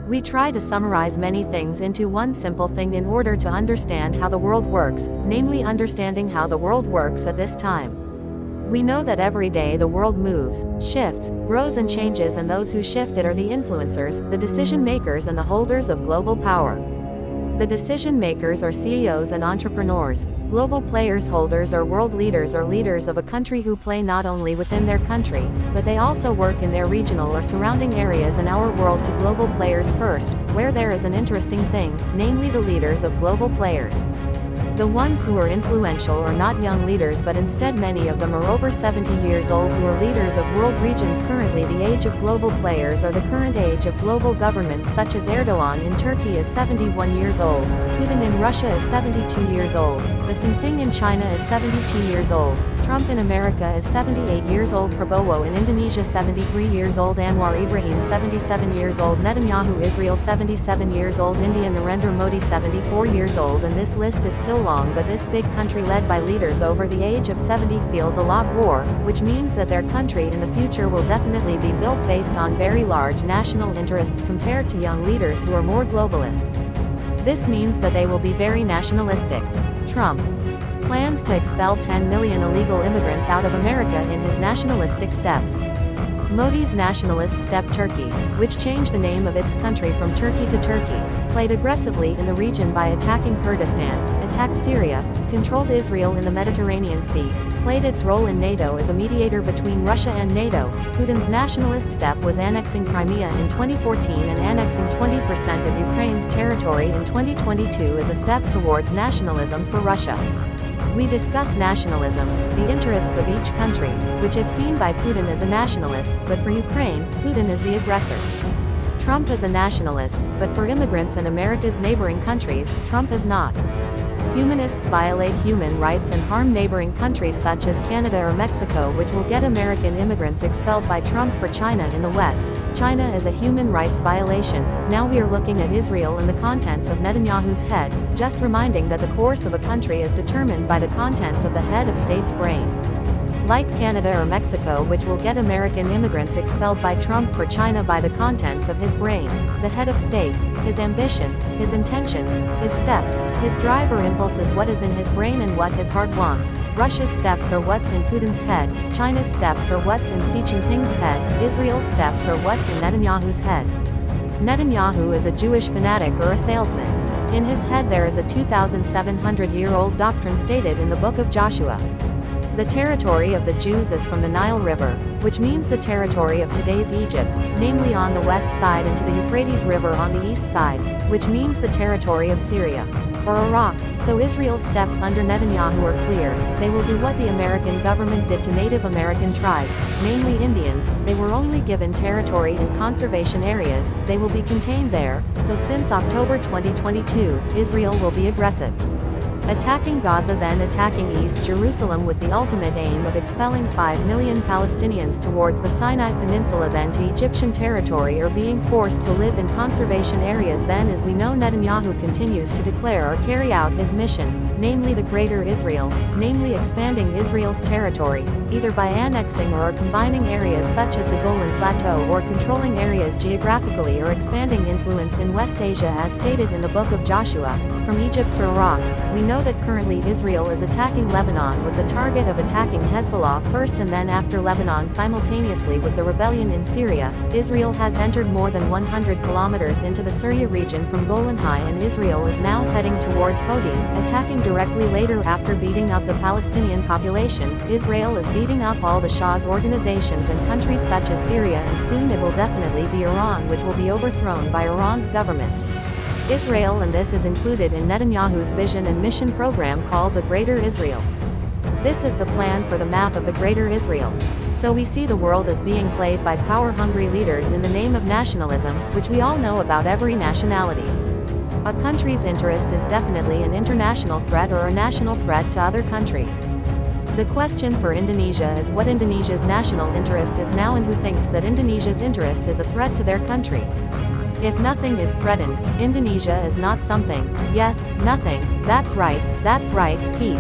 We try to summarize many things into one simple thing in order to understand how the world works, namely understanding how the world works at this time. We know that every day the world moves, shifts, grows and changes, and those who shift it are the influencers, the decision makers and the holders of global power. The decision makers are CEOs and entrepreneurs, global players, holders or world leaders or leaders of a country who play not only within their country, but they also work in their regional or surrounding areas in our world. To global players first, where there is an interesting thing, namely the leaders of global players. The ones who are influential are not young leaders, but instead many of them are over 70 years old, who are leaders of world regions. Currently the age of global players or the current age of global governments, such as Erdogan in Turkey is 71 years old, Putin in Russia is 72 years old, Xi Jinping in China is 72 years old, Trump in America is 78 years old, Prabowo in Indonesia 73 years old, Anwar Ibrahim 77 years old, Netanyahu Israel 77 years old, India Narendra Modi 74 years old, and this list is still long, but this big country led by leaders over the age of 70 feels a lot war, which means that their country in the future will definitely be built based on very large national interests compared to young leaders who are more globalist. This means that they will be very nationalistic. Trump plans to expel 10 million illegal immigrants out of America in his nationalistic steps. Modi's nationalist step, Turkey, which changed the name of its country from Turkey to Turkey, played aggressively in the region by attacking Kurdistan, attacked Syria, controlled Israel in the Mediterranean Sea, played its role in NATO as a mediator between Russia and NATO. Putin's nationalist step was annexing Crimea in 2014 and annexing 20% of Ukraine's territory in 2022 as a step towards nationalism for Russia. We discuss nationalism, the interests of each country, which if seen by Putin as a nationalist, but for Ukraine, Putin is the aggressor. Trump is a nationalist, but for immigrants and America's neighboring countries, Trump is not. Humanists violate human rights and harm neighboring countries such as Canada or Mexico, which will get American immigrants expelled by Trump. For China in the West, China is a human rights violation. Now we are looking at Israel and the contents of Netanyahu's head, just reminding that the course of a country is determined by the contents of the head of state's brain. Like Canada or Mexico, which will get American immigrants expelled by Trump. For China, by the contents of his brain, the head of state, his ambition, his intentions, his steps, his drive or impulse is what is in his brain and what his heart wants. Russia's steps are what's in Putin's head, China's steps are what's in Xi Jinping's head, Israel's steps are what's in Netanyahu's head. Netanyahu is a Jewish fanatic or a salesman. In his head there is a 2,700-year-old doctrine stated in the book of Joshua. The territory of the Jews is from the Nile River, which means the territory of today's Egypt, namely on the west side, and to the Euphrates River on the east side, which means the territory of Syria, or Iraq. So Israel's steps under Netanyahu are clear. They will do what the American government did to Native American tribes, namely Indians. They were only given territory in conservation areas, they will be contained there. So since October 2022, Israel will be aggressive, attacking Gaza, then attacking East Jerusalem with the ultimate aim of expelling 5 million Palestinians towards the Sinai Peninsula, then to Egyptian territory, or being forced to live in conservation areas. Then, as we know, Netanyahu continues to declare or carry out his mission, namely the Greater Israel, namely expanding Israel's territory, either by annexing or combining areas such as the Golan Plateau, or controlling areas geographically, or expanding influence in West Asia as stated in the book of Joshua, from Egypt to Iraq. We know that currently Israel is attacking Lebanon with the target of attacking Hezbollah first, and then after Lebanon simultaneously with the rebellion in Syria. Israel has entered more than 100 kilometers into the Syria region from Golan High, and Israel is now heading towards Houthi, attacking directly later after beating up the Palestinian population. Israel is beating up all the Shah's organizations and countries such as Syria, and soon it will definitely be Iran, which will be overthrown by Iran's government. Israel, and this is included in Netanyahu's vision and mission program called the Greater Israel. This is the plan for the map of the Greater Israel. So we see the world as being played by power-hungry leaders in the name of nationalism, which we all know about every nationality. A country's interest is definitely an international threat or a national threat to other countries. The question for Indonesia is what Indonesia's national interest is now, and who thinks that Indonesia's interest is a threat to their country. If nothing is threatened, Indonesia is not something. Yes, nothing. That's right, peace.